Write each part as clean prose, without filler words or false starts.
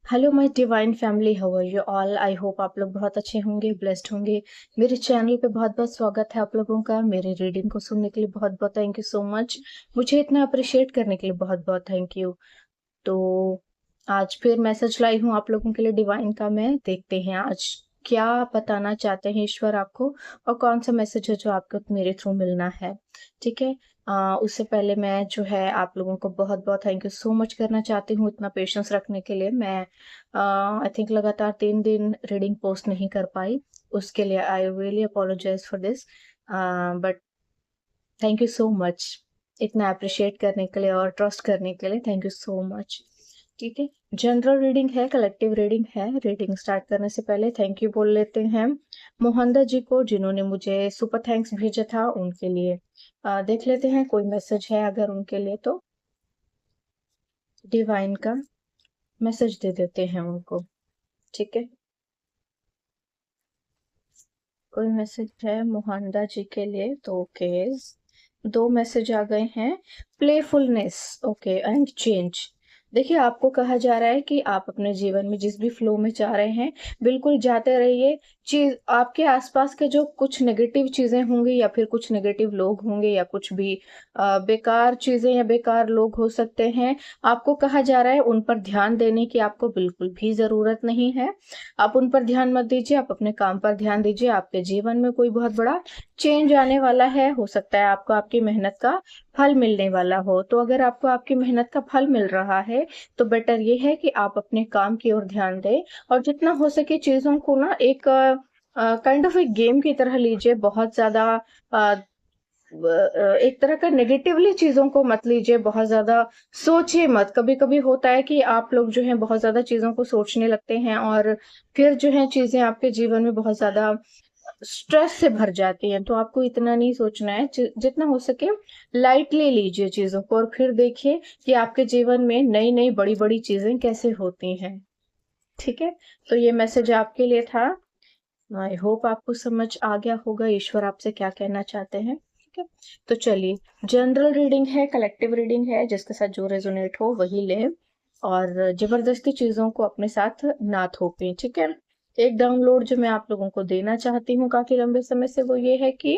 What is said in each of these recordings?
Hello my divine family, how are you all? I hope आप लोग बहुत अच्छे होंगे, ब्लेस्ड होंगे। मेरे चैनल पे बहुत बहुत स्वागत है आप लोगों का। मेरे रीडिंग को सुनने के लिए बहुत बहुत थैंक यू सो मच। मुझे इतना अप्रिशिएट करने के लिए बहुत बहुत थैंक यू। तो आज फिर मैसेज लाई हूँ आप लोगों के लिए डिवाइन का। मैं देखते हैं आज क्या बताना चाहते हैं ईश्वर आपको, और कौन सा मैसेज है जो आपको मेरे थ्रू मिलना है। ठीक है। उससे पहले मैं जो है आप लोगों को बहुत बहुत थैंक यू सो मच करना चाहती हूँ इतना पेशेंस रखने के लिए। मैं आई थिंक लगातार 3 दिन रीडिंग पोस्ट नहीं कर पाई, उसके लिए I really apologize for this. But thank you so much इतना अप्रिशिएट करने के लिए और ट्रस्ट करने के लिए। Thank you so much. ठीक है। जनरल रीडिंग है, कलेक्टिव रीडिंग है। रीडिंग स्टार्ट करने से पहले थैंक यू बोल लेते हैं मोहनदा जी को, जिन्होंने मुझे सुपर थैंक्स भेजा था, उनके लिए। देख लेते हैं कोई मैसेज है अगर उनके लिए तो डिवाइन का मैसेज दे देते हैं उनको। ठीक है। कोई मैसेज है मोहनदा जी के लिए तो ओके। 2 मैसेज आ गए हैं। Playfulness, okay, and change. देखिए, आपको कहा जा रहा है कि आप अपने जीवन में जिस भी फ्लो में जा रहे हैं, बिल्कुल जाते रहिए। चीज आपके आसपास के जो कुछ नेगेटिव चीजें होंगी या फिर कुछ नेगेटिव लोग होंगे या कुछ भी बेकार चीजें या बेकार लोग हो सकते हैं, आपको कहा जा रहा है उन पर ध्यान देने की आपको बिल्कुल भी जरूरत नहीं है। आप उन पर ध्यान मत दीजिए, आप अपने काम पर ध्यान दीजिए। आपके जीवन में कोई बहुत बड़ा चेंज आने वाला है, हो सकता है आपको आपकी मेहनत का फल मिलने वाला हो। तो अगर आपको आपकी मेहनत का फल मिल रहा है तो बेटर ये है कि आप अपने काम की ओर ध्यान दें, और जितना हो सके चीजों को ना एक काइंड ऑफ एक गेम की तरह लीजिए। बहुत ज्यादा अ, एक तरह का नेगेटिवली चीजों को मत लीजिए, बहुत ज्यादा सोचिए मत। कभी कभी होता है कि आप लोग जो है बहुत ज्यादा चीजों को सोचने लगते हैं और फिर जो है चीजें आपके जीवन में बहुत ज्यादा स्ट्रेस से भर जाती हैं। तो आपको इतना नहीं सोचना है, जितना हो सके लाइटली लीजिए चीजों को, और फिर देखिए कि आपके जीवन में नई नई बड़ी बड़ी चीजें कैसे होती हैं। ठीक है। तो ये मैसेज आपके लिए था। आई होप आपको समझ आ गया होगा ईश्वर आपसे क्या कहना चाहते हैं। ठीक है। तो चलिए, जनरल रीडिंग है, कलेक्टिव रीडिंग है, जिसके साथ जो रेजोनेट हो वही ले, और जबरदस्ती चीजों को अपने साथ ना थोपें। ठीक है। एक डाउनलोड जो मैं आप लोगों को देना चाहती हूँ काफी लंबे समय से, वो ये है कि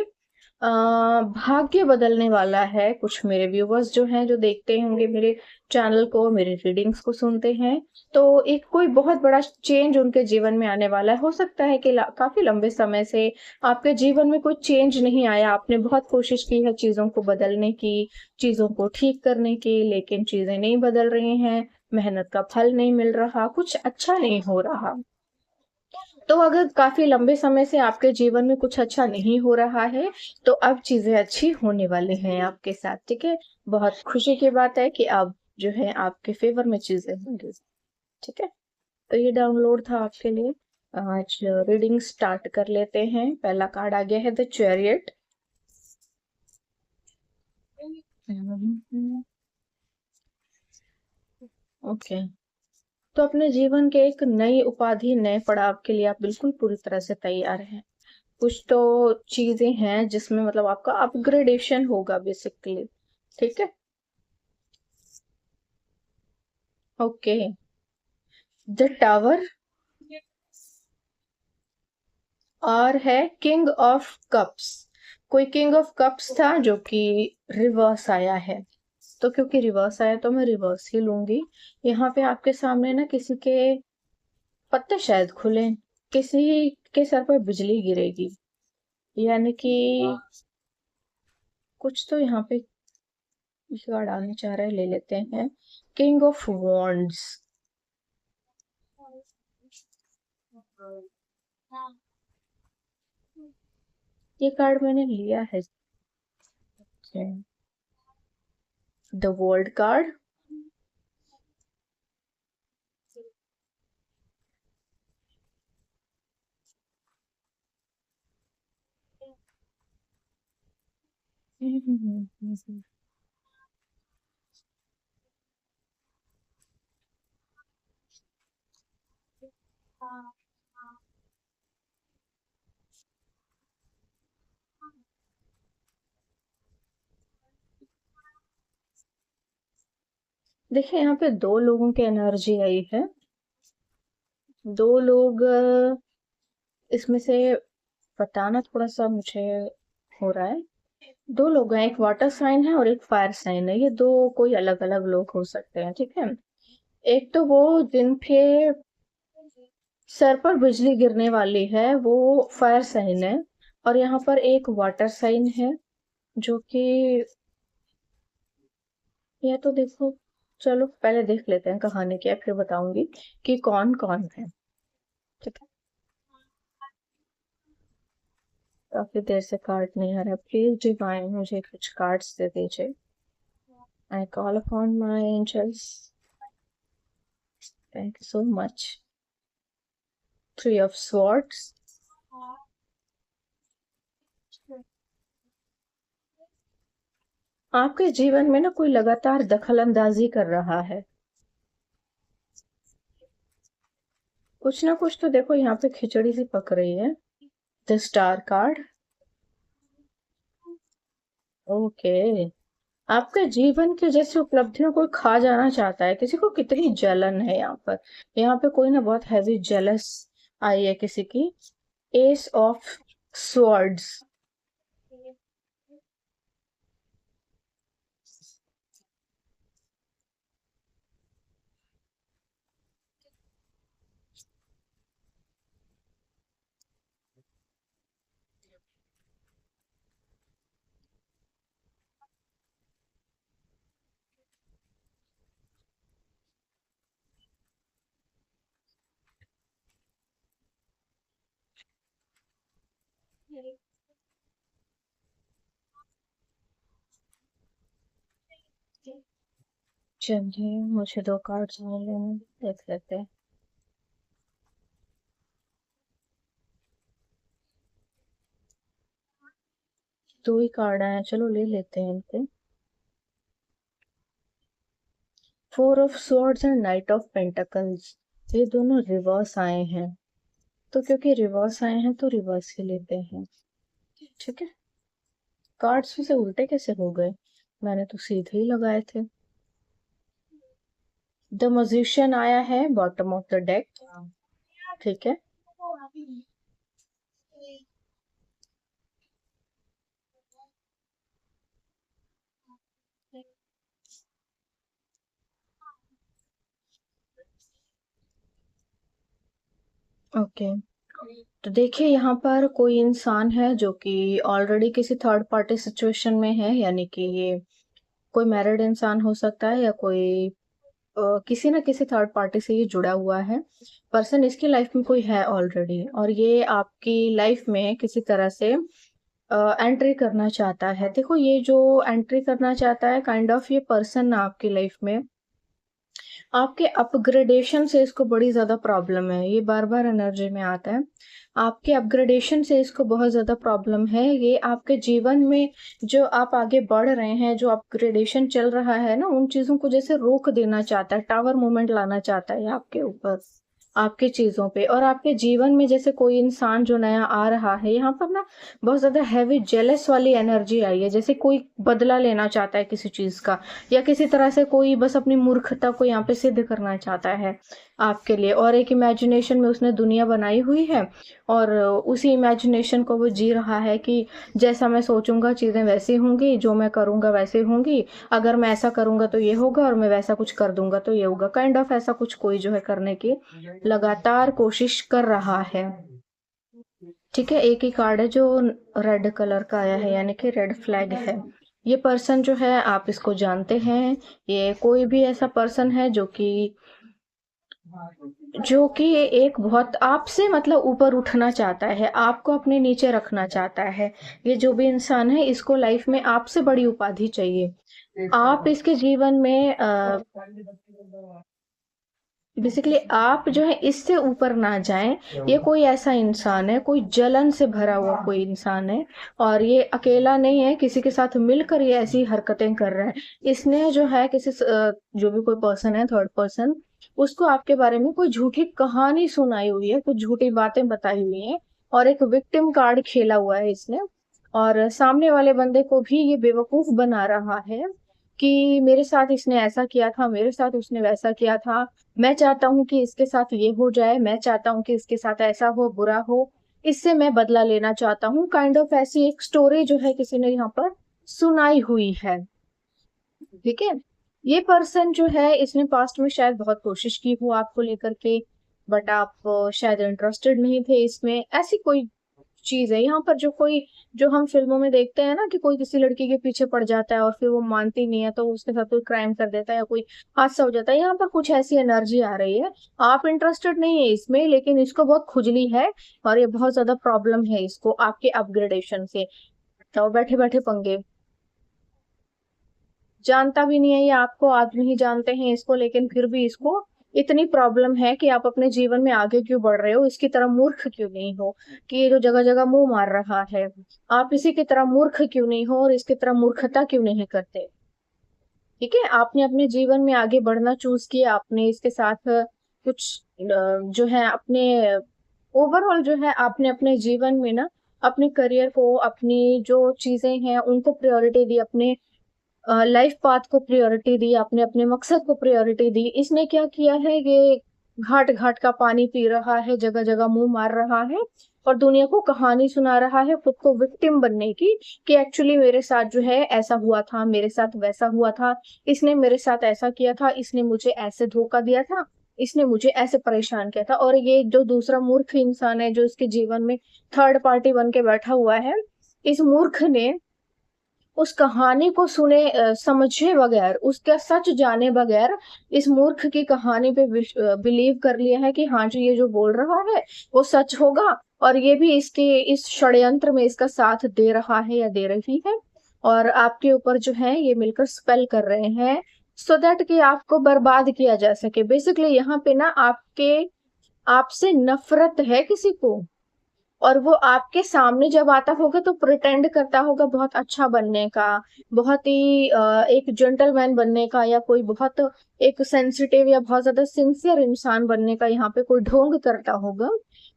भाग्य बदलने वाला है। कुछ मेरे व्यूवर्स जो हैं, जो देखते होंगे मेरे चैनल को, मेरे रीडिंग्स को सुनते हैं, तो एक कोई बहुत बड़ा चेंज उनके जीवन में आने वाला है। हो सकता है कि काफी लंबे समय से आपके जीवन में कोई चेंज नहीं आया, आपने बहुत कोशिश की है चीजों को बदलने की, चीजों को ठीक करने की, लेकिन चीजें नहीं बदल रही हैं, मेहनत का फल नहीं मिल रहा, कुछ अच्छा नहीं हो रहा। तो अगर काफी लंबे समय से आपके जीवन में कुछ अच्छा नहीं हो रहा है, तो अब चीजें अच्छी होने वाली हैं आपके साथ। ठीक है। बहुत खुशी की बात है कि अब जो है आपके फेवर में चीजें होंगी। ठीक है। तो ये डाउनलोड था आपके लिए। आज रीडिंग स्टार्ट कर लेते हैं। पहला कार्ड आ गया है द चैरियट। ओके। तो अपने जीवन के एक नई उपाधि, नए पड़ाव के लिए आप बिल्कुल पूरी तरह से तैयार हैं। कुछ तो चीजें हैं जिसमें मतलब आपका अपग्रेडेशन होगा बेसिकली। ठीक है। ओके। द टावर, और है किंग ऑफ कप्स। कोई किंग ऑफ कप्स था जो कि रिवर्स आया है, तो क्योंकि रिवर्स आया तो मैं रिवर्स ही लूंगी। यहाँ पे आपके सामने ना किसी के पत्ते शायद खुले, किसी के सर पर बिजली गिरेगी, यानी कि कुछ तो यहाँ पे कार्ड आने चाह रहे हैं। ले लेते हैं किंग ऑफ वॉन्ड्स। ये कार्ड मैंने लिया है। The world card. देखिए, यहाँ पे 2 लोगों की एनर्जी आई है। दो लोग इसमें से बताना थोड़ा सा मुझे हो रहा है। दो लोग हैं, एक वाटर साइन है और एक फायर साइन है। ये दो कोई अलग अलग लोग हो सकते हैं, ठीक है। एक तो वो जिनके सर पर बिजली गिरने वाली है, वो फायर साइन है। और यहाँ पर एक वाटर साइन है जो कि, यह तो देखो, चलो पहले देख लेते हैं कहानी क्या है, फिर बताऊंगी कि कौन कौन है, ठीक है। काफी देर से कार्ड नहीं आ रहा, प्लीज डिवाइन मुझे कुछ कार्ड्स दे दीजिए। I call upon my angels, thank you so much. Three of swords, आपके जीवन में ना कोई लगातार दखल अंदाजी कर रहा है। कुछ ना कुछ तो देखो, यहाँ पे खिचड़ी सी पक रही है। The star card, okay. आपके जीवन के जैसे उपलब्धियों को खा जाना चाहता है, किसी को कितनी जलन है यहाँ पर। यहाँ पे कोई ना बहुत हैवी जेलस आई है किसी की। एस ऑफ स्वॉर्ड्स, चलिए मुझे दो कार्ड्स मिले हैं, देख लेते हैं। दो ही कार्ड आए हैं, चलो ले लेते हैं इनके। Four of swords and night of pentacles, ये दोनों रिवर्स आए हैं। तो क्योंकि रिवर्स आए हैं तो रिवर्स ही लेते हैं, ठीक है। कार्ड्स भी से उल्टे कैसे हो गए, मैंने तो सीधे ही लगाए थे। द म्यूजिशियन आया है बॉटम ऑफ द डेक, ठीक है। ओके, तो देखिए यहाँ पर कोई इंसान है जो कि ऑलरेडी किसी थर्ड पार्टी सिचुएशन में है, यानी कि ये कोई मैरिड इंसान हो सकता है या कोई किसी ना किसी थर्ड पार्टी से ये जुड़ा हुआ है। पर्सन इसकी लाइफ में कोई है ऑलरेडी, और ये आपकी लाइफ में किसी तरह से एंट्री करना चाहता है। देखो ये जो एंट्री करना चाहता है, काइंड ऑफ ये पर्सन आपकी लाइफ में आपके अपग्रेडेशन से इसको बड़ी ज्यादा प्रॉब्लम है। ये बार बार एनर्जी में आता है, आपके अपग्रेडेशन से इसको बहुत ज्यादा प्रॉब्लम है। ये आपके जीवन में जो आप आगे बढ़ रहे हैं, जो अपग्रेडेशन चल रहा है ना, उन चीजों को जैसे रोक देना चाहता है, टावर मूवमेंट लाना चाहता है आपके ऊपर, आपके चीजों पे। और आपके जीवन में जैसे कोई इंसान जो नया आ रहा है, यहाँ पर ना बहुत ज्यादा हैवी जेलस वाली एनर्जी आई है, जैसे कोई बदला लेना चाहता है किसी चीज का, या किसी तरह से कोई बस अपनी मूर्खता को यहाँ पे सिद्ध करना चाहता है आपके लिए। और एक इमेजिनेशन में उसने दुनिया बनाई हुई है, और उसी इमेजिनेशन को वो जी रहा है कि जैसा मैं सोचूंगा चीजें वैसी होंगी, जो मैं करूंगा वैसे होंगी, अगर मैं ऐसा करूंगा तो ये होगा, और मैं वैसा कुछ कर दूंगा तो ये होगा। काइंड ऑफ ऐसा कुछ कोई जो है करने की लगातार कोशिश कर रहा है, ठीक है। एक ही कार्ड है जो रेड कलर का आया है, यानी कि रेड फ्लैग है। ये पर्सन जो है, आप इसको जानते हैं। ये कोई भी ऐसा पर्सन है जो कि एक बहुत आपसे मतलब ऊपर उठना चाहता है, आपको अपने नीचे रखना चाहता है। ये जो भी इंसान है, इसको लाइफ में आपसे बड़ी उपाधि चाहिए। आप इसके जीवन में बेसिकली आप जो है इससे ऊपर ना जाएं। ये कोई ऐसा इंसान है, कोई जलन से भरा हुआ कोई इंसान है, और ये अकेला नहीं है, किसी के साथ मिलकर ये ऐसी हरकतें कर रहा है। इसने जो है किसी जो भी कोई पर्सन है, थर्ड पर्सन, उसको आपके बारे में कोई झूठी कहानी सुनाई हुई है, कुछ झूठी बातें बताई हुई है, और एक विक्टिम कार्ड खेला हुआ है इसने। और सामने वाले बंदे को भी ये बेवकूफ बना रहा है, कि मेरे साथ इसने ऐसा किया था, मेरे साथ उसने वैसा किया था, मैं चाहता हूँ कि इसके साथ ये हो जाए, मैं चाहता हूँ कि इसके साथ ऐसा हो, बुरा हो, इससे मैं बदला लेना चाहता हूँ, काइंड ऑफ ऐसी एक स्टोरी जो है किसी ने यहाँ पर सुनाई हुई है। ठीक है, ये पर्सन जो है इसने पास्ट में शायद बहुत कोशिश की हो आपको लेकर के, बट आप शायद इंटरेस्टेड नहीं थे इसमें, ऐसी कोई चीज है यहाँ पर। जो कोई, जो हम फिल्मों में देखते हैं ना कि कोई किसी लड़की के पीछे पड़ जाता है और फिर वो मानती नहीं है तो उसके साथ कोई क्राइम कर देता है या कोई हादसा हो जाता है, यहाँ पर कुछ ऐसी एनर्जी आ रही है। आप इंटरेस्टेड नहीं है इसमें, लेकिन इसको बहुत खुजली है और ये बहुत ज्यादा प्रॉब्लम है इसको आपके अपग्रेडेशन से। तो बैठे बैठे पंगे, जानता भी नहीं है ये आपको, आप नहीं जानते हैं इसको, लेकिन फिर भी इसको इतनी प्रॉब्लम है कि आप अपने जीवन में आगे क्यों बढ़ रहे हो, इसकी तरह मूर्ख क्यों नहीं हो कि ये जो जगह जगह मुंह मार रहा है, आप इसी की तरह मूर्ख क्यों नहीं हो और इसकी तरह मूर्खता क्यों नहीं करते। ठीक है, आपने अपने जीवन में आगे बढ़ना चूज किया, आपने इसके साथ कुछ जो है अपने ओवरऑल जो है आपने अपने जीवन में ना अपने करियर को, अपनी जो चीजें हैं उनको प्रायोरिटी दी, अपने लाइफ पाथ को प्रायोरिटी दी, आपने अपने मकसद को प्रायोरिटी दी। इसने क्या किया है, ये घाट घाट का पानी पी रहा है, जगह जगह मुंह मार रहा है और दुनिया को कहानी सुना रहा है खुद को विक्टिम बनने की, कि एक्चुअली मेरे साथ जो है ऐसा हुआ था, मेरे साथ वैसा हुआ था, इसने मेरे साथ ऐसा किया था, इसने मुझे ऐसे धोखा दिया था, इसने मुझे ऐसे परेशान किया था। और ये जो दूसरा मूर्ख इंसान है जो इसके जीवन में थर्ड पार्टी बन के बैठा हुआ है, इस मूर्ख ने उस कहानी को सुने समझे बगैर, उसका सच जाने बगैर इस मूर्ख की कहानी पे बिलीव कर लिया है कि हाँ जी ये जो बोल रहा है वो सच होगा, और ये भी इसके इस षड्यंत्र में इसका साथ दे रहा है या दे रही है, और आपके ऊपर जो है ये मिलकर स्पेल कर रहे हैं सो दैट कि आपको बर्बाद किया जा सके। बेसिकली यहाँ पे ना आपके, आपसे नफरत है किसी को, और वो आपके सामने जब आता होगा तो प्रिटेंड करता होगा बहुत अच्छा बनने का, बहुत ही एक जेंटलमैन बनने का, या कोई बहुत एक सेंसिटिव या बहुत ज्यादा सिंसियर इंसान बनने का यहाँ पे कोई ढोंग करता होगा।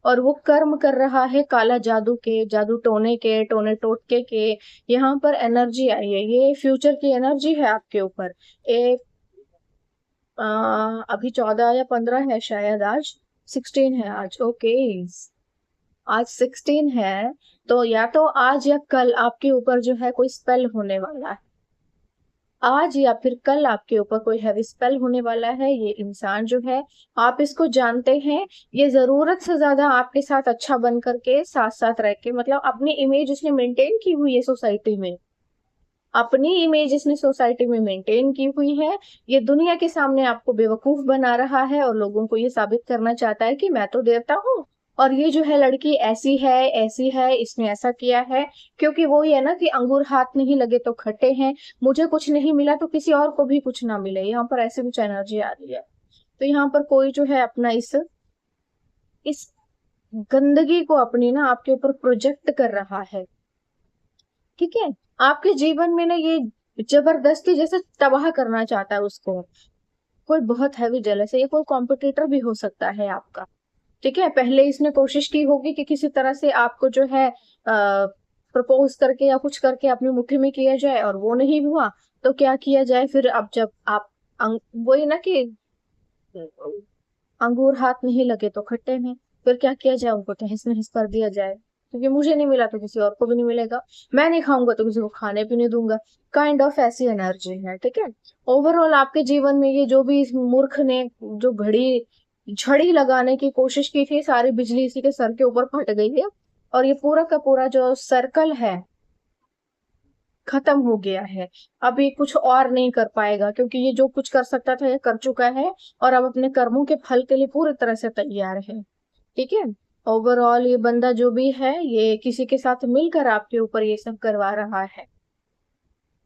और वो कर्म कर रहा है काला जादू के, जादू टोने के, टोने टोटके के। यहाँ पर एनर्जी आई है, ये फ्यूचर की एनर्जी है आपके ऊपर। एक अभी 14 या 15 है शायद, आज 16 है आज, ओके, आज 16 है। तो या तो आज या कल आपके ऊपर जो है कोई स्पेल होने वाला है, आज या फिर कल आपके ऊपर कोई हैवी स्पेल होने वाला है। ये इंसान जो है, आप इसको जानते हैं, ये जरूरत से ज्यादा आपके साथ अच्छा बन करके साथ साथ रह के, मतलब अपनी इमेज उसने मेंटेन की हुई है सोसाइटी में, अपनी इमेज इसने सोसाइटी में मेंटेन की हुई है। ये दुनिया के सामने आपको बेवकूफ बना रहा है और लोगों को ये साबित करना चाहता है कि मैं तो देवता हूँ, और ये जो है लड़की ऐसी है, ऐसी है, इसने ऐसा किया है। क्योंकि वो ये ना कि अंगूर हाथ नहीं लगे तो खट्टे हैं, मुझे कुछ नहीं मिला तो किसी और को भी कुछ ना मिले, यहाँ पर ऐसे कुछ एनर्जी आ रही है। तो यहाँ पर कोई जो है अपना इस गंदगी को अपनी ना आपके ऊपर प्रोजेक्ट कर रहा है। ठीक है, आपके जीवन में ना ये जबरदस्ती जैसे तबाह करना चाहता है उसको। कोई बहुत हैवी जेलस है, ये कोई कॉम्पिटिटर भी हो सकता है आपका। ठीक है, पहले इसने कोशिश की होगी कि किसी तरह से आपको जो है प्रपोज करके या कुछ करके अपनी मुट्ठी में किया जाए, और वो नहीं हुआ तो क्या किया जाए फिर। अब जब आप वही ना कि अंगूर हाथ नहीं लगे तो खट्टे हैं, फिर क्या किया जाए, उनको तहस नहस कर दिया जाए, क्योंकि मुझे नहीं मिला तो किसी और को भी नहीं मिलेगा, मैं नहीं खाऊंगा तो किसी को खाने भी नहीं दूंगा। काइंड ऑफ ऐसी एनर्जी है। ठीक है, ओवरऑल आपके जीवन में ये जो भी इस मूर्ख ने जो घड़ी झड़ी लगाने की कोशिश की थी, सारी बिजली इसी के सर के ऊपर फट गई है, और ये पूरा का पूरा जो सर्कल है खत्म हो गया है। अब ये कुछ और नहीं कर पाएगा, क्योंकि ये जो कुछ कर सकता था ये कर चुका है, और अब अपने कर्मों के फल के लिए पूरी तरह से तैयार है। ठीक है, ओवरऑल ये बंदा जो भी है ये किसी के साथ मिलकर आपके ऊपर ये सब करवा रहा है।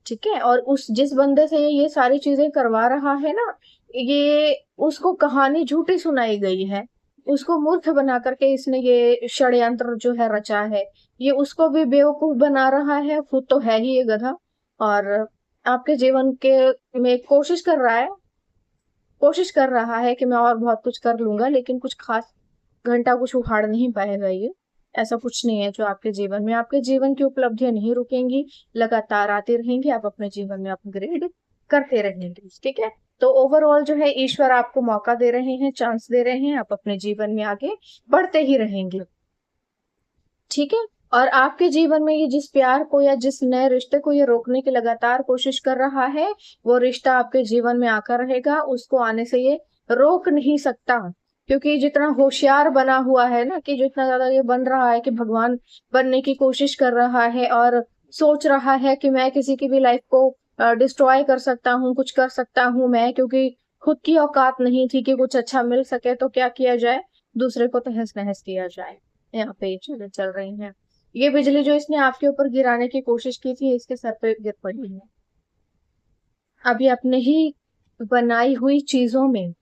ठीक है, और उस जिस बंदे से ये सारी चीजें करवा रहा है ना, ये उसको कहानी झूठी सुनाई गई है, उसको मूर्ख बना करके इसने ये षड्यंत्र जो है रचा है, ये उसको भी बेवकूफ बना रहा है, खुद तो है ही ये गधा। और आपके जीवन के में कोशिश कर रहा है कि मैं और बहुत कुछ कर लूंगा, लेकिन कुछ खास घंटा कुछ उखाड़ नहीं पाएगा ये। ऐसा कुछ नहीं है जो आपके जीवन में, आपके जीवन की उपलब्धियां नहीं रुकेंगी, लगातार आती रहेंगी, आप अपने जीवन में अपग्रेड करते रहेंगे। ठीक है, तो ओवरऑल जो है ईश्वर आपको मौका दे रहे हैं, चांस दे रहे हैं, आप अपने जीवन में आगे बढ़ते ही रहेंगे। ठीक है, और आपके जीवन में ये जिस प्यार को या जिस नए रिश्ते को ये रोकने की लगातार कोशिश कर रहा है, वो रिश्ता आपके जीवन में आकर रहेगा, उसको आने से ये रोक नहीं सकता। क्योंकि जितना होशियार बना हुआ है ना, कि जितना ज्यादा ये बन रहा है कि भगवान बनने की कोशिश कर रहा है और सोच रहा है कि मैं किसी की भी लाइफ को डिस्ट्रॉय कर सकता हूँ, कुछ कर सकता हूँ मैं, क्योंकि खुद की औकात नहीं थी कि कुछ अच्छा मिल सके, तो क्या किया जाए, दूसरे को तहस नहस किया जाए। यहाँ पे ये चीजें चल रही हैं। ये बिजली जो इसने आपके ऊपर गिराने की कोशिश की थी, इसके सर पे गिर पड़ी है। अभी अपने ही बनाई हुई चीजों में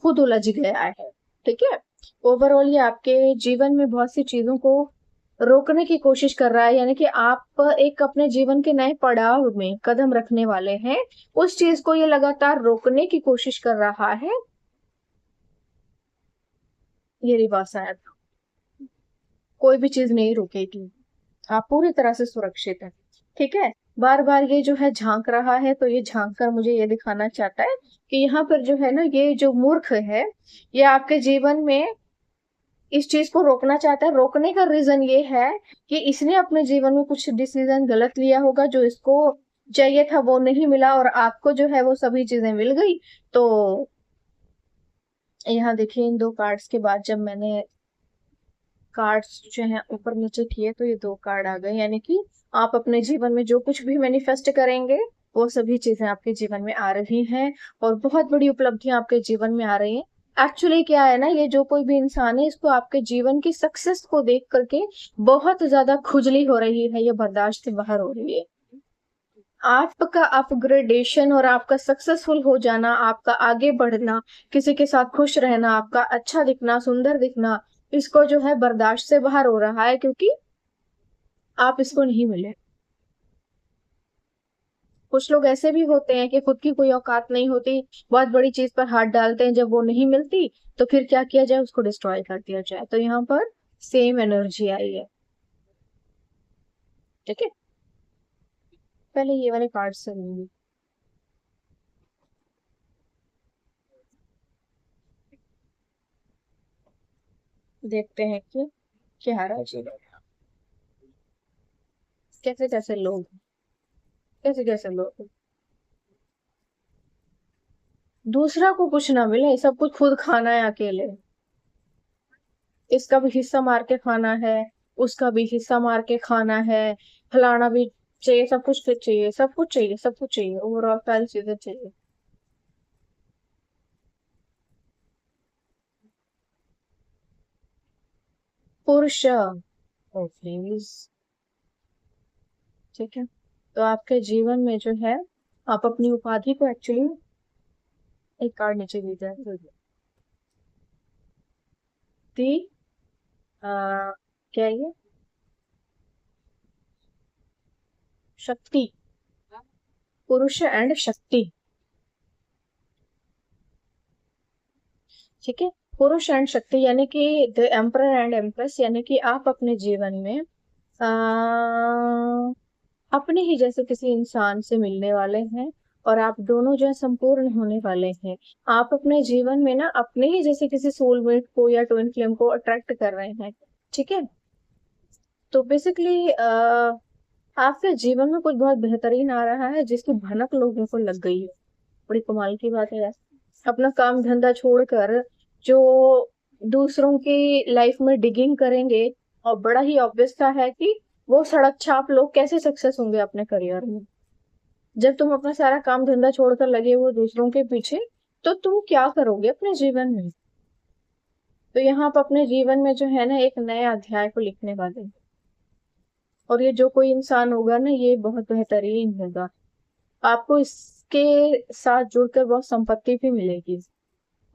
खुद उलझ गया है। ठीक है, ओवरऑल ये आपके जीवन में बहुत सी चीजों को रोकने की कोशिश कर रहा है, यानी कि आप एक अपने जीवन के नए पड़ाव में कदम रखने वाले हैं, उस चीज को ये लगातार रोकने की कोशिश कर रहा है। ये रिवर्स आया था, कोई भी चीज नहीं रुकेगी, आप पूरी तरह से सुरक्षित हैं। ठीक है, बार बार ये जो है झांक रहा है, तो ये झांक कर मुझे ये दिखाना चाहता है कि यहाँ पर जो है ना, ये जो मूर्ख है, ये आपके जीवन में इस चीज को रोकना चाहता है। रोकने का रीजन ये है कि इसने अपने जीवन में कुछ डिसीजन गलत लिया होगा, जो इसको चाहिए था वो नहीं मिला, और आपको जो है वो सभी चीजें मिल गई। तो यहाँ देखिए, इन दो कार्ड्स के बाद जब मैंने कार्ड्स जो है ऊपर नीचे किए, तो ये दो कार्ड आ गए, यानी कि आप अपने जीवन में जो कुछ भी मैनिफेस्ट करेंगे, वो सभी चीजें आपके जीवन में आ रही हैं, और बहुत बड़ी उपलब्धियां आपके जीवन में आ रही हैं। एक्चुअली क्या है ना, ये जो कोई भी इंसान है, इसको आपके जीवन की सक्सेस को देख करके बहुत ज्यादा खुजली हो रही है, ये बर्दाश्त से बाहर हो रही है। आपका अपग्रेडेशन और आपका सक्सेसफुल हो जाना, आपका आगे बढ़ना, किसी के साथ खुश रहना, आपका अच्छा दिखना, सुंदर दिखना, इसको जो है बर्दाश्त से बाहर हो रहा है, क्योंकि आप इसको नहीं मिले। कुछ लोग ऐसे भी होते हैं कि खुद की कोई औकात नहीं होती, बहुत बड़ी चीज पर हाथ डालते हैं, जब वो नहीं मिलती तो फिर क्या किया जाए, उसको डिस्ट्रॉय कर दिया जाए। तो यहाँ पर सेम एनर्जी आई है। ठीक है, पहले ये वाले कार्ड से लूंगी, देखते हैं कि क्या राजी है। कैसे कैसे लोग, कैसे कैसे लोग, दूसरा को कुछ ना मिले, सब कुछ खुद खाना है अकेले। इसका भी हिस्सा मार के खाना है, उसका भी हिस्सा मार के खाना है, फलाना भी चाहिए, सब कुछ फिर चाहिए, सब कुछ चाहिए, सब कुछ चाहिए, ओवरऑल सारी चीजें चाहिए। पुरुष, ओ प्लीज। ठीक है, तो आपके जीवन में जो है, आप अपनी उपाधि को एक्चुअली, एक कार्ड नीचे दी जाए, दी क्या है ये, शक्ति, पुरुष एंड शक्ति। ठीक है, पुरुष एंड शक्ति, यानी कि द एम्परर एंड एम्प्रेस, यानी कि आप अपने जीवन में अपने ही जैसे किसी इंसान से मिलने वाले हैं, और आप दोनों जो है संपूर्ण होने वाले हैं। आप अपने जीवन में ना अपने ही जैसे किसी सोलमेट को या ट्विन फ्लेम को अट्रैक्ट कर रहे हैं। ठीक है, तो बेसिकली आपके जीवन में कुछ बहुत बेहतरीन आ रहा है, जिसकी भनक लोगों को लग गई है। बड़ी कमाल की बात है यार, अपना काम धंधा छोड़कर जो दूसरों की लाइफ में डिगिंग करेंगे, और बड़ा ही ऑब्वियस सा है कि वो सड़क छाप लोग कैसे सक्सेस होंगे अपने करियर में। जब तुम अपना सारा काम धंधा छोड़कर लगे हो दूसरों के पीछे, तो तुम क्या करोगे अपने जीवन में। तो यहाँ आप अपने जीवन में जो है ना, एक नए अध्याय को लिखने वाले हैं। और ये जो कोई इंसान होगा ना, ये बहुत बेहतरीन होगा, आपको इसके साथ जुड़कर बहुत संपत्ति भी मिलेगी,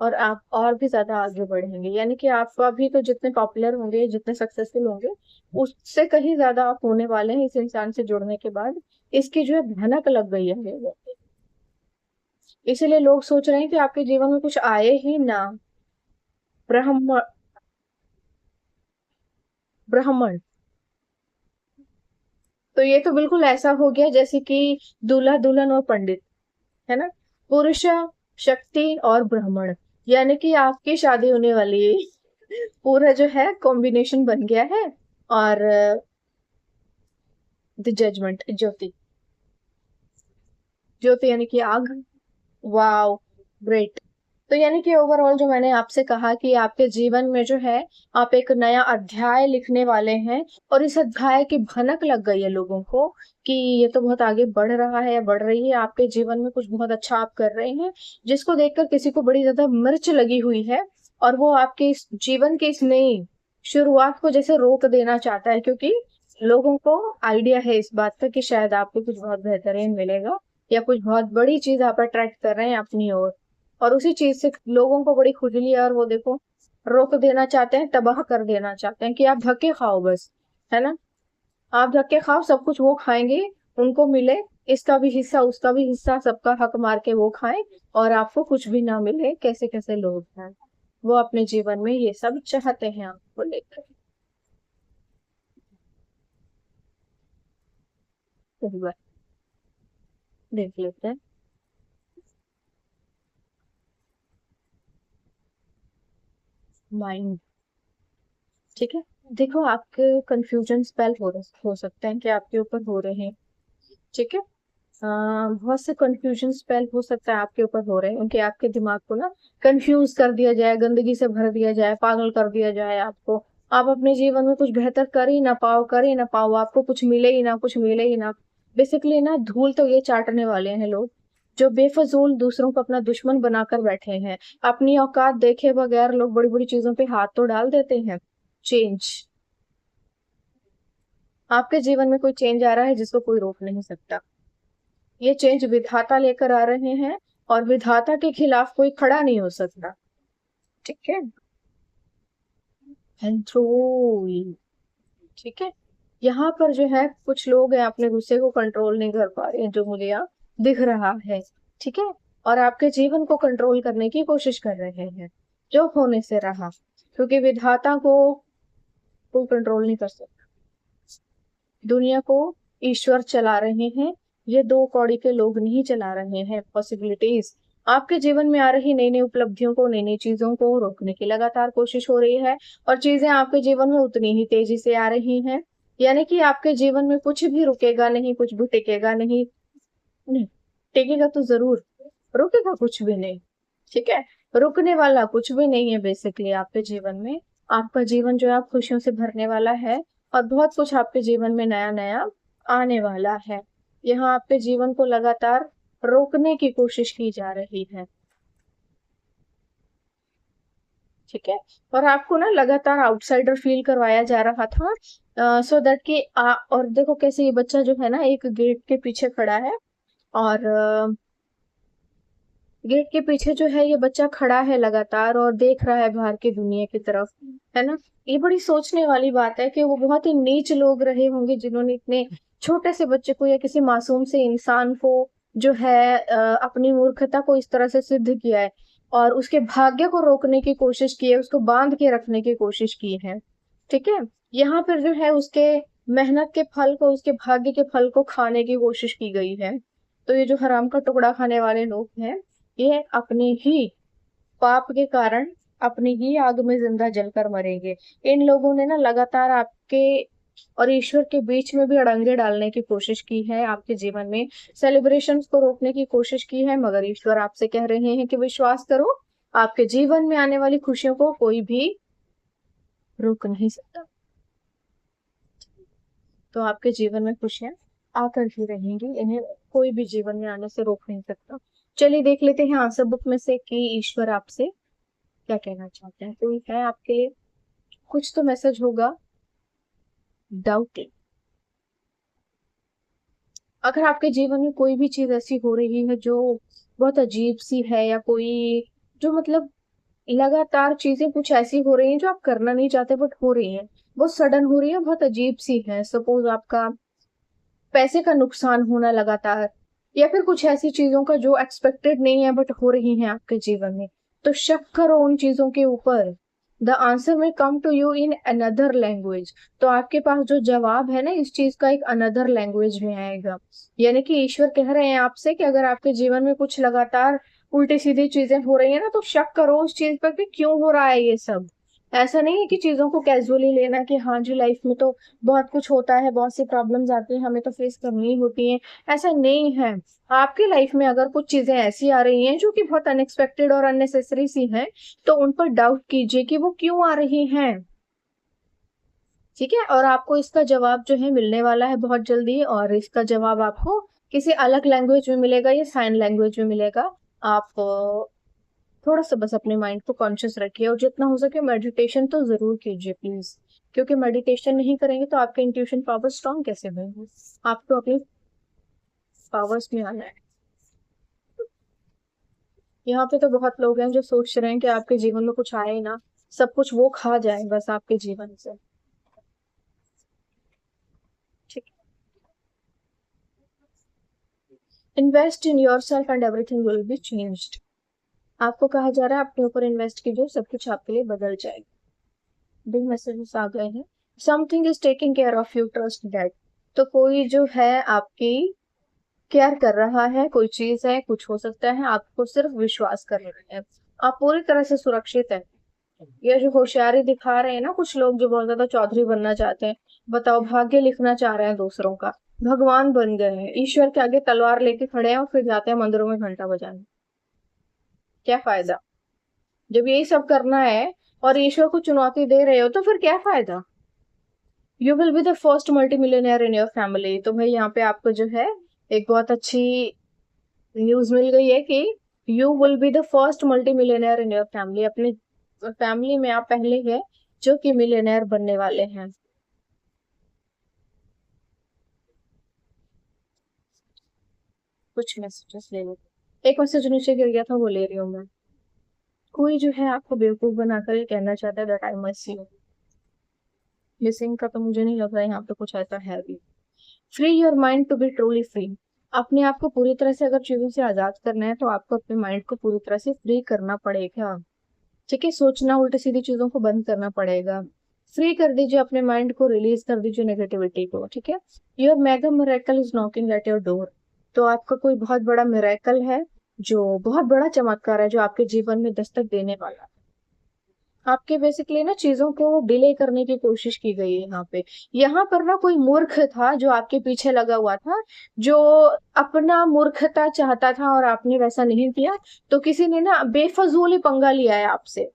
और आप और भी ज्यादा आगे बढ़ेंगे। यानी कि आप अभी तो जितने पॉपुलर होंगे, जितने सक्सेसफुल होंगे, उससे कहीं ज्यादा आप होने वाले हैं इस इंसान से जुड़ने के बाद। इसकी जो है भनक लग गई है लोगों को। इसीलिए लोग सोच रहे हैं कि आपके जीवन में कुछ आए ही ना। ब्रह्म, ब्राह्मण, तो ये तो बिल्कुल ऐसा हो गया जैसे कि दूल्हा दुल्हन और पंडित। है ना। पुरुष, शक्ति और ब्राह्मण, यानी कि आपकी शादी होने वाली है। पूरा जो है कॉम्बिनेशन बन गया है। और द जजमेंट, ज्योति, ज्योति यानी कि आग। Wow, great. तो यानी कि ओवरऑल जो मैंने आपसे कहा कि आपके जीवन में जो है आप एक नया अध्याय लिखने वाले हैं, और इस अध्याय की भनक लग गई है लोगों को कि ये तो बहुत आगे बढ़ रहा है या बढ़ रही है, आपके जीवन में कुछ बहुत अच्छा आप कर रहे हैं, जिसको देखकर किसी को बड़ी ज्यादा मिर्च लगी हुई है, और वो आपके इस जीवन की इस नई शुरुआत को जैसे रोक देना चाहता है, क्योंकि लोगों को आइडिया है इस बात का कि शायद आपको कुछ बहुत बेहतरीन मिलेगा, या कुछ बहुत बड़ी चीज आप अट्रैक्ट कर रहे हैं अपनी ओर, और उसी चीज से लोगों को बड़ी खुजली है, और वो देखो रोक देना चाहते हैं, तबाह कर देना चाहते हैं कि आप धक्के खाओ बस, है ना। आप धक्के खाओ, सब कुछ वो खाएंगे, उनको मिले, इसका भी हिस्सा उसका भी हिस्सा, सबका हक मार के वो खाएं, और आपको कुछ भी ना मिले। कैसे कैसे लोग हैं, वो अपने जीवन में ये सब चाहते हैं आपको लेकर। एक बार देख लेते हैं। माइंड, ठीक है। देखो, आपके कंफ्यूजन स्पेल हो सकते हैं कि आपके ऊपर हो रहे हैं, ठीक है। बहुत से कंफ्यूजन स्पेल हो सकता है आपके ऊपर हो रहे हैं, उनके आपके दिमाग को ना कंफ्यूज कर दिया जाए, गंदगी से भर दिया जाए, पागल कर दिया जाए आपको। आप अपने जीवन में कुछ बेहतर कर ही ना पाओ, कर ही ना पाओ, आपको कुछ मिले ही ना, कुछ मिले ही ना। बेसिकली ना धूल तो ये चाटने वाले हैं लोग, जो बेफजूल दूसरों को अपना दुश्मन बनाकर बैठे हैं। अपनी औकात देखे बगैर लोग बड़ी बड़ी चीजों पे हाथ तो डाल देते हैं। चेंज, आपके जीवन में कोई चेंज आ रहा है जिसको कोई रोक नहीं सकता। ये चेंज विधाता लेकर आ रहे हैं, और विधाता के खिलाफ कोई खड़ा नहीं हो सकता, ठीक है। कंट्रोल, ठीक है। यहाँ पर जो है कुछ लोग हैं अपने गुस्से को कंट्रोल नहीं कर पा रहे हैं, जो मुझे यहाँ दिख रहा है, ठीक है। और आपके जीवन को कंट्रोल करने की कोशिश कर रहे हैं, जो होने से रहा, क्योंकि विधाता को कोई कंट्रोल नहीं कर सकता। दुनिया को ईश्वर चला रहे हैं, ये दो कौड़ी के लोग नहीं चला रहे हैं। पॉसिबिलिटीज, आपके जीवन में आ रही नई नई उपलब्धियों को, नई नई चीजों को रोकने की लगातार कोशिश हो रही है, और चीजें आपके जीवन में उतनी ही तेजी से आ रही हैं। यानी कि आपके जीवन में कुछ भी रुकेगा नहीं, कुछ भी टिकेगा नहीं। नहीं, टिकेगा तो जरूर, रुकेगा कुछ भी नहीं, ठीक है। रुकने वाला कुछ भी नहीं है बेसिकली आपके जीवन में। आपका जीवन जो है आप खुशियों से भरने वाला है, और बहुत कुछ आपके जीवन में नया नया आने वाला है। यहाँ आपके जीवन को लगातार रोकने की कोशिश की जा रही है, ठीक है। और आपको ना लगातार आउटसाइडर फील करवाया जा रहा था, सो दैट कि और देखो कैसे ये बच्चा जो है ना एक गेट के पीछे खड़ा है, और गेट के पीछे जो है ये बच्चा खड़ा है लगातार, और देख रहा है बाहर की दुनिया की तरफ, है ना। ये बड़ी सोचने वाली बात है कि वो बहुत ही नीच लोग रहे होंगे जिन्होंने इतने छोटे से बच्चे को या किसी मासूम से इंसान को जो है अपनी मूर्खता को इस तरह से सिद्ध किया है, और उसके भाग्य को रोकने की कोशिश की है, उसको बांध के रखने की कोशिश की है, ठीक है। यहाँ पर जो है उसके मेहनत के फल को, उसके भाग्य के फल को खाने की कोशिश की गई है। तो ये जो हराम का टुकड़ा खाने वाले लोग हैं, ये अपने ही पाप के कारण अपनी ही आग में जिंदा जलकर मरेंगे। इन लोगों ने ना लगातार आपके और ईश्वर के बीच में भी अड़ंगे डालने की कोशिश की है, आपके जीवन में सेलिब्रेशंस को रोकने की कोशिश की है, मगर ईश्वर आपसे कह रहे हैं कि विश्वास करो, आपके जीवन में आने वाली खुशियों को कोई भी रोक नहीं सकता। तो आपके जीवन में खुशियां आकर ही रहेंगी, इन्हें कोई भी जीवन में आने से रोक नहीं सकता। चलिए देख लेते हैं आंसर बुक में से कि ईश्वर आपसे क्या कहना चाहते हैं। कोई है आपके, कुछ तो मैसेज होगा। डाउटिंग, अगर आपके जीवन में कोई भी चीज ऐसी हो रही है जो बहुत अजीब सी है, या कोई जो मतलब लगातार चीजें कुछ ऐसी हो रही हैं जो आप करना नहीं चाहते बट हो रही हैं, बहुत सडन हो रही है, बहुत अजीब सी है। सपोज आपका पैसे का नुकसान होना लगातार, या फिर कुछ ऐसी चीजों का जो एक्सपेक्टेड नहीं है बट हो रही हैं आपके जीवन में, तो शक करो उन चीजों के ऊपर, the answer may come to you in another language. तो आपके पास जो जवाब है ना इस चीज का एक अनदर लैंग्वेज में आएगा। यानी कि ईश्वर कह रहे हैं आपसे कि अगर आपके जीवन में कुछ लगातार उल्टी सीधी चीजें हो रही है ना तो शक करो उस चीज पर कि क्यों हो रहा है ये सब। ऐसा नहीं है कि चीजों को कैजुअली लेना कि हाँ जी लाइफ में तो बहुत कुछ होता है, बहुत सी प्रॉब्लम्स आती है, हमें तो फेस करनी ही होती है। ऐसा नहीं है। आपकी लाइफ में अगर कुछ चीजें ऐसी आ रही हैं जो कि बहुत अनएक्सपेक्टेड और अननेसेसरी सी हैं, तो उन पर डाउट कीजिए कि वो क्यों आ रही हैं। ठीक है, और आपको इसका जवाब जो है मिलने वाला है बहुत जल्दी, और इसका जवाब आपको किसी अलग लैंग्वेज में मिलेगा या साइन लैंग्वेज में मिलेगा। आप थोड़ा सा बस अपने माइंड को कॉन्शियस रखिए, और जितना हो सके मेडिटेशन तो जरूर कीजिए प्लीज। क्योंकि मेडिटेशन नहीं करेंगे तो आपके इंट्यूशन पावर स्ट्रॉन्ग कैसे बनेंगे। आपको अपनी पावर्स में आना है। यहाँ पे तो बहुत लोग हैं जो सोच रहे हैं कि आपके जीवन में कुछ आए ना, सब कुछ वो खा जाए बस आपके जीवन से। ठीक। Invest in your self and everything will be changed. आपको कहा जा रहा है अपने ऊपर इन्वेस्ट कीजिए, सब कुछ आपके लिए बदल जाएगा। बिग मैसेजेस आ गए हैं। Something is taking care of you, trust that. तो कोई जो है आपकी केयर कर रहा है, कोई चीज है, कुछ हो सकता है, आपको सिर्फ विश्वास करना है। आप पूरी तरह से सुरक्षित है। ये जो होशियारी दिखा रहे हैं ना कुछ लोग जो बहुत ज्यादा चौधरी बनना चाहते हैं, बताओ भाग्य लिखना चाह रहे हैं दूसरों का, भगवान बन गए हैं, ईश्वर के आगे तलवार लेके खड़े हैं और फिर जाते हैं मंदिरों में घंटा बजाने। क्या फायदा जब यही सब करना है और ईश्वर को चुनौती दे रहे हो तो फिर क्या फायदा। You will be the first multi millionaire in your family. तो भाई यहाँ पे आपको जो है एक बहुत अच्छी न्यूज मिल गई है कि you will be the first multi millionaire in your family. अपने फैमिली में आप पहले हैं जो कि मिलियनर बनने वाले हैं। कुछ मैसेजेस ले लो। एक मैसेज नीचे गिर गया था वो ले रही हूँ मैं। कोई जो है आपको बेवकूफ बनाकर ये कहना चाहता है that I must you. Missing का तो मुझे नहीं लग रहा है यहाँ पे कुछ ऐसा है भी। Free your mind to be truly free. अपने आप को पूरी तरह से अगर चीजों से आजाद करना है तो आपको अपने माइंड को पूरी तरह से फ्री करना पड़ेगा। ठीक है, सोचना उल्टी सीधी चीजों को बंद करना पड़ेगा। फ्री कर दीजिए अपने माइंड को, रिलीज कर दीजिए नेगेटिविटी को। ठीक है, your mega miracle is knocking at your door. तो आपका कोई बहुत बड़ा मिरेकल है, जो बहुत बड़ा चमत्कार है जो आपके जीवन में दस्तक देने वाला है। आपके बेसिकली ना चीजों को डिले करने की कोशिश की गई है यहाँ पे। यहाँ पर ना कोई मूर्ख था जो आपके पीछे लगा हुआ था, जो अपना मूर्खता चाहता था और आपने वैसा नहीं किया। तो किसी ने ना बेफजूली पंगा लिया है आपसे।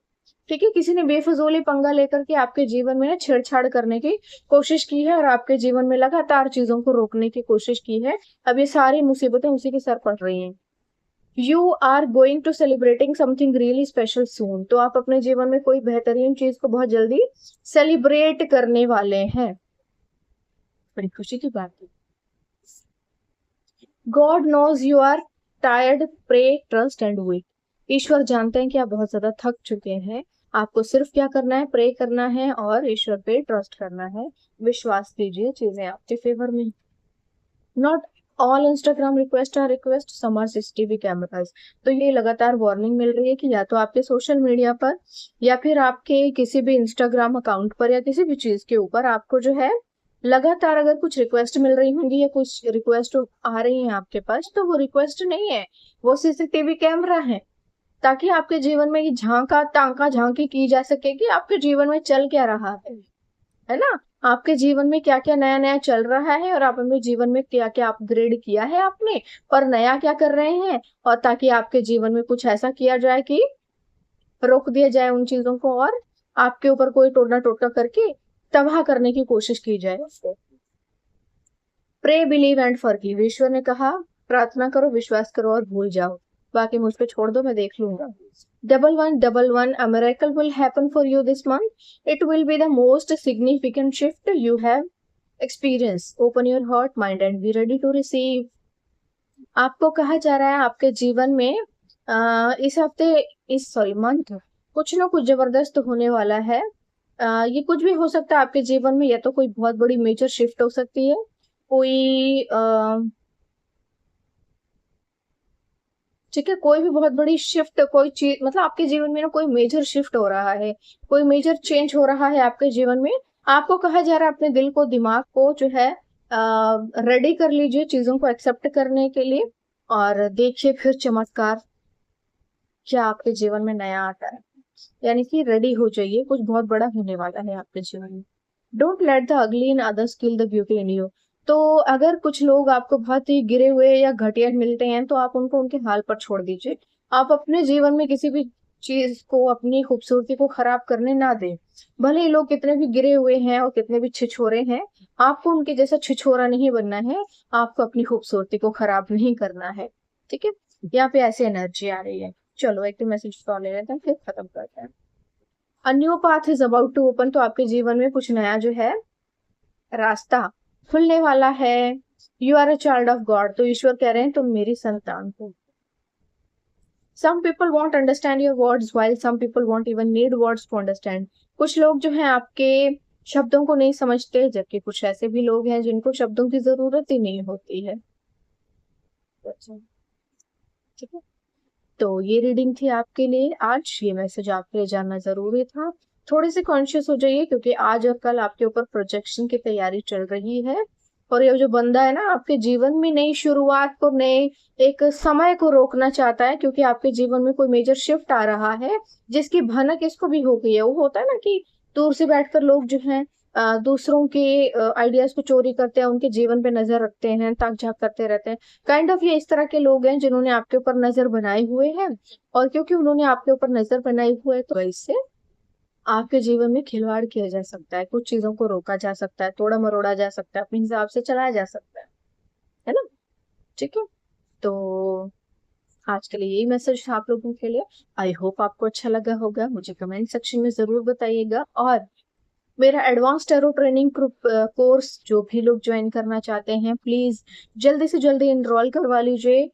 ठीक है, किसी ने बेफजूली पंगा लेकर के आपके जीवन में ना छेड़छाड़ करने की कोशिश की है और आपके जीवन में लगातार चीजों को रोकने की कोशिश की है। अब ये सारी मुसीबतें उसी के सर पड़ रही हैं। You are going to celebrating something really special soon. तो आप अपने जीवन में कोई बेहतरीन चीज को बहुत जल्दी सेलिब्रेट करने वाले हैं। बड़ी खुशी की बात है। God knows you are tired, pray, trust and wait. ईश्वर जानते हैं कि आप बहुत ज्यादा थक चुके हैं। आपको सिर्फ क्या करना है, प्रे करना है और ईश्वर पे ट्रस्ट करना है। विश्वास कीजिए चीजें आपके फेवर में। Not all Instagram request are request, some are CCTV cameras. तो ये लगातार वार्निंग मिल रही है कि या तो आपके सोशल मीडिया पर या फिर आपके किसी भी इंस्टाग्राम अकाउंट पर या किसी भी चीज के ऊपर आपको जो है लगातार अगर कुछ रिक्वेस्ट मिल रही होंगी या कुछ रिक्वेस्ट आ रही है आपके पास, तो वो रिक्वेस्ट नहीं है, वो सीसीटीवी कैमरा है। ताकि आपके जीवन में ये झांका तांका झांकी की जा सके कि आपके जीवन में चल क्या रहा है ना। आपके जीवन में क्या क्या नया नया चल रहा है और आप अपने जीवन में क्या क्या अपग्रेड किया है आपने, और नया क्या कर रहे हैं, और ताकि आपके जीवन में कुछ ऐसा किया जाए कि रोक दिया जाए उन चीजों को और आपके ऊपर कोई टोना टोटका करके तबाह करने की कोशिश की जाए उसको। Pray, believe and forgive. ईश्वर ने कहा प्रार्थना करो, विश्वास करो और भूल जाओ, बाकी मुझ पे छोड़ दो, मैं देख लूंगा। Double one a miracle will happen for you this month. It will be the most significant shift you have experience. Open your heart mind and be ready to receive. आपको कहा जा रहा है आपके जीवन में इस हफ्ते, इस सॉरी मंथ, कुछ ना कुछ जबरदस्त होने वाला है। ये कुछ भी हो सकता है आपके जीवन में, या तो कोई बहुत बड़ी मेजर शिफ्ट हो सकती है, कोई ठीक है, कोई भी बहुत बड़ी शिफ्ट, कोई चीज मतलब आपके जीवन में ना कोई मेजर शिफ्ट हो रहा है, कोई मेजर चेंज हो रहा है आपके जीवन में। आपको कहा जा रहा है अपने दिल को, दिमाग को जो है रेडी कर लीजिए चीजों को एक्सेप्ट करने के लिए, और देखिए फिर चमत्कार क्या आपके जीवन में नया आता है। यानी कि रेडी हो जाइए, कुछ बहुत बड़ा होने वाला है आपके जीवन में। Don't let the ugly in others kill the beauty in you. तो अगर कुछ लोग आपको बहुत ही गिरे हुए या घटिया मिलते हैं तो आप उनको उनके हाल पर छोड़ दीजिए। आप अपने जीवन में किसी भी चीज को, अपनी खूबसूरती को खराब करने ना दें। भले ही लोग कितने भी गिरे हुए हैं और कितने भी छिछोरे हैं, आपको उनके जैसा छिछोरा नहीं बनना है। आपको अपनी खूबसूरती को खराब नहीं करना है। ठीक है, यहाँ पे ऐसी एनर्जी आ रही है। चलो एक मैसेज और ले लेते हैं, फिर खत्म करते हैं। A new path is about to open. तो आपके जीवन में कुछ नया जो है रास्ता खुलने वाला है। You are a child of God. तो ईश्वर कह रहे हैं तुम मेरी संतान हो। Some people won't understand your words while some people won't even need words to understand. कुछ लोग जो है आपके शब्दों को नहीं समझते, जबकि कुछ ऐसे भी लोग हैं जिनको शब्दों की जरूरत ही नहीं होती है। अच्छा, ठीक है। तो ये रीडिंग थी आपके लिए आज। ये मैसेज आपके लिए जानना जरूरी था। थोड़े से कॉन्शियस हो जाइए, क्योंकि आज और कल आपके ऊपर प्रोजेक्शन की तैयारी चल रही है। और ये जो बंदा है ना आपके जीवन में नई शुरुआत को, नए एक समय को रोकना चाहता है, क्योंकि आपके जीवन में कोई मेजर शिफ्ट आ रहा है जिसकी भनक इसको भी हो गई है। वो होता है ना कि दूर से बैठकर लोग जो है दूसरों के आइडियाज को चोरी करते हैं, उनके जीवन पे नजर रखते हैं, ताक झाक करते रहते हैं। काइंड ऑफ ये इस तरह के लोग हैं जिन्होंने आपके ऊपर नजर बनाए हुए हैं। और क्योंकि उन्होंने आपके ऊपर नजर बनाई हुई है तो इससे आपके जीवन में खिलवाड़ किया जा सकता है, कुछ चीजों को रोका जा सकता है, तोड़ा मरोड़ा जा सकता है, अपने हिसाब से चलाया जा सकता है ना। ठीक है, तो आज के लिए यही मैसेज था आप लोगों के लिए। आई होप आपको अच्छा लगा होगा। मुझे कमेंट सेक्शन में जरूर बताइएगा। और मेरा एडवांस टैरो ट्रेनिंग कोर्स जो भी लोग ज्वाइन करना चाहते हैं, प्लीज जल्दी से जल्दी इनरोल करवा लीजिए।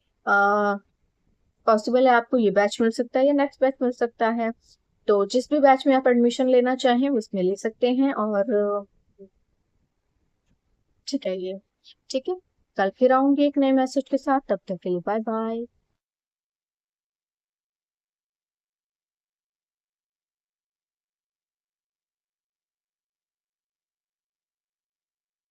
पॉसिबल है आपको ये बैच मिल सकता है या नेक्स्ट बैच मिल सकता है। तो जिस भी बैच में आप एडमिशन लेना चाहें उसमें ले सकते हैं। और ठीक है ये, ठीक है, कल फिर आऊंगी एक नए मैसेज के साथ। तब तक के लिए बाय बाय।